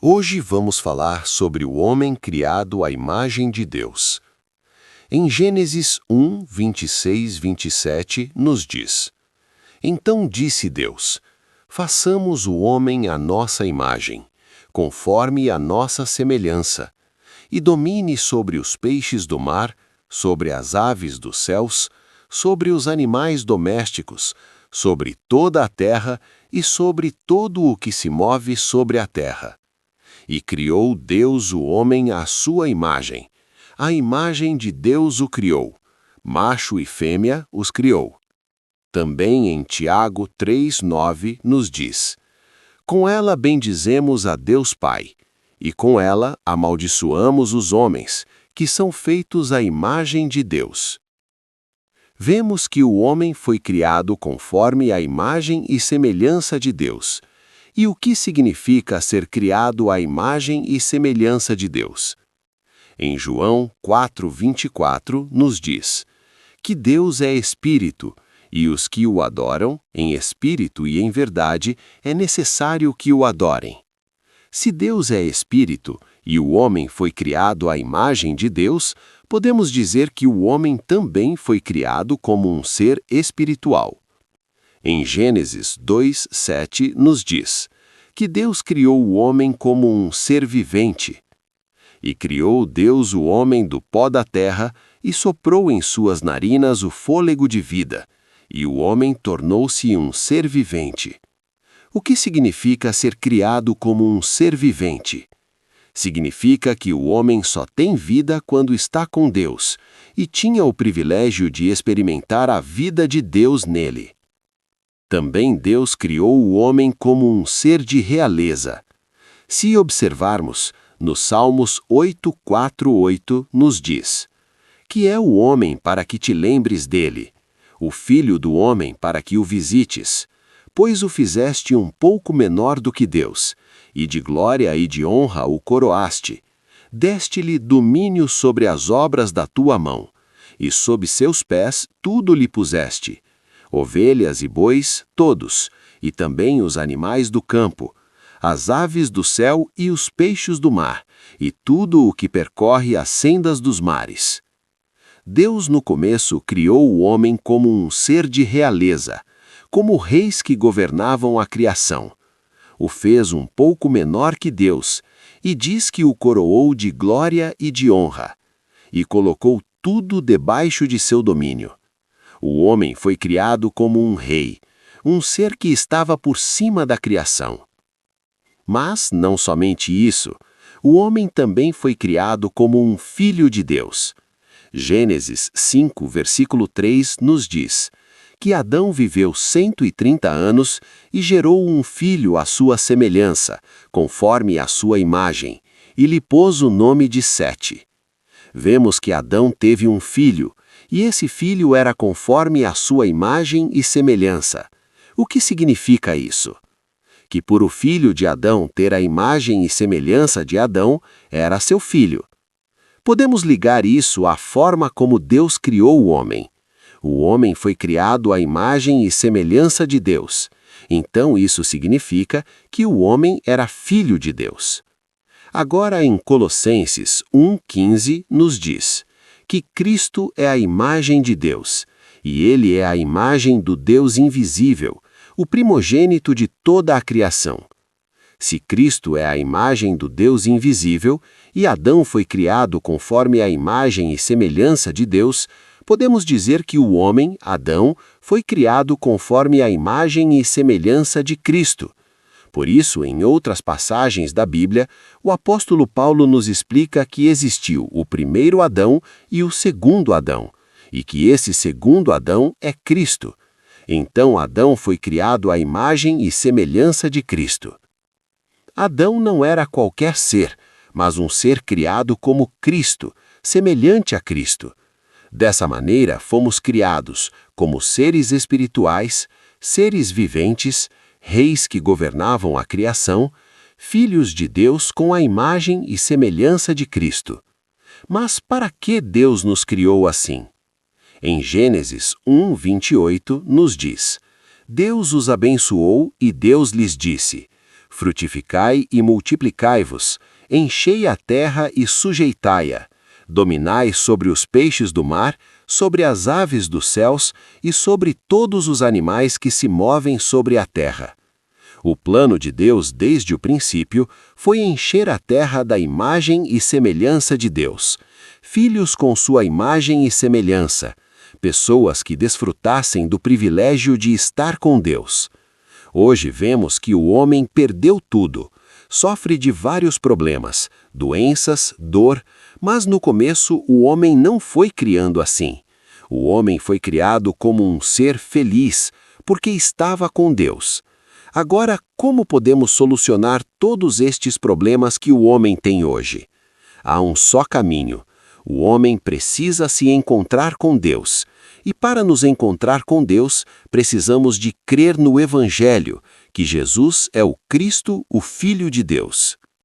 Hoje vamos falar sobre o homem criado à imagem de Deus. Em Gênesis 1, 26, 27, nos diz: Então disse Deus: Façamos o homem à nossa imagem, conforme a nossa semelhança, e domine sobre os peixes do mar, sobre as aves dos céus, sobre os animais domésticos, sobre toda a terra e sobre todo o que se move sobre a terra. E criou Deus o homem à sua imagem. A imagem de Deus o criou. Macho e fêmea os criou. Também em Tiago 3:9 nos diz: Com ela bendizemos a Deus Pai, e com ela amaldiçoamos os homens, que são feitos à imagem de Deus. Vemos que o homem foi criado conforme a imagem e semelhança de Deus. E o que significa ser criado à imagem e semelhança de Deus? Em João 4:24 nos diz que Deus é Espírito, e os que o adoram, em espírito e em verdade, é necessário que o adorem. Se Deus é Espírito e o homem foi criado à imagem de Deus, podemos dizer que o homem também foi criado como um ser espiritual. Em Gênesis 2:7 nos diz que Deus criou o homem como um ser vivente. E criou Deus o homem do pó da terra e soprou em suas narinas o fôlego de vida, e o homem tornou-se um ser vivente. O que significa ser criado como um ser vivente? Significa que o homem só tem vida quando está com Deus, e tinha o privilégio de experimentar a vida de Deus nele. Também Deus criou o homem como um ser de realeza. Se observarmos, nos Salmos 8:4-8 nos diz: Que é o homem para que te lembres dele, o filho do homem para que o visites, pois o fizeste um pouco menor do que Deus, e de glória e de honra o coroaste. Deste-lhe domínio sobre as obras da tua mão, e sob seus pés tudo lhe puseste. Ovelhas e bois, todos, e também os animais do campo, as aves do céu e os peixes do mar, e tudo o que percorre as sendas dos mares. Deus no começo criou o homem como um ser de realeza, como reis que governavam a criação. O fez um pouco menor que Deus, e diz que o coroou de glória e de honra, e colocou tudo debaixo de seu domínio. O homem foi criado como um rei, um ser que estava por cima da criação. Mas, não somente isso, o homem também foi criado como um filho de Deus. Gênesis 5, versículo 3 nos diz que Adão viveu 130 anos e gerou um filho à sua semelhança, conforme a sua imagem, e lhe pôs o nome de Sete. Vemos que Adão teve um filho, e esse filho era conforme a sua imagem e semelhança. O que significa isso? Que por o filho de Adão ter a imagem e semelhança de Adão, era seu filho. Podemos ligar isso à forma como Deus criou o homem. O homem foi criado à imagem e semelhança de Deus. Então isso significa que o homem era filho de Deus. Agora em Colossenses 1:15 nos diz que Cristo é a imagem de Deus, e ele é a imagem do Deus invisível, o primogênito de toda a criação. Se Cristo é a imagem do Deus invisível, e Adão foi criado conforme a imagem e semelhança de Deus, podemos dizer que o homem, Adão, foi criado conforme a imagem e semelhança de Cristo. Por isso, em outras passagens da Bíblia, o apóstolo Paulo nos explica que existiu o primeiro Adão e o segundo Adão, e que esse segundo Adão é Cristo. Então Adão foi criado à imagem e semelhança de Cristo. Adão não era qualquer ser, mas um ser criado como Cristo, semelhante a Cristo. Dessa maneira, fomos criados como seres espirituais, seres viventes, reis que governavam a criação, filhos de Deus com a imagem e semelhança de Cristo. Mas para que Deus nos criou assim? Em Gênesis 1:28 nos diz: Deus os abençoou e Deus lhes disse: Frutificai e multiplicai-vos, enchei a terra e sujeitai-a. Dominai sobre os peixes do mar, sobre as aves dos céus e sobre todos os animais que se movem sobre a terra. O plano de Deus desde o princípio foi encher a terra da imagem e semelhança de Deus, filhos com sua imagem e semelhança, pessoas que desfrutassem do privilégio de estar com Deus. Hoje vemos que o homem perdeu tudo, sofre de vários problemas, doenças, dor, mas no começo o homem não foi criando assim. O homem foi criado como um ser feliz, porque estava com Deus. Agora, como podemos solucionar todos estes problemas que o homem tem hoje? Há um só caminho. O homem precisa se encontrar com Deus. E para nos encontrar com Deus, precisamos de crer no Evangelho, que Jesus é o Cristo, o Filho de Deus.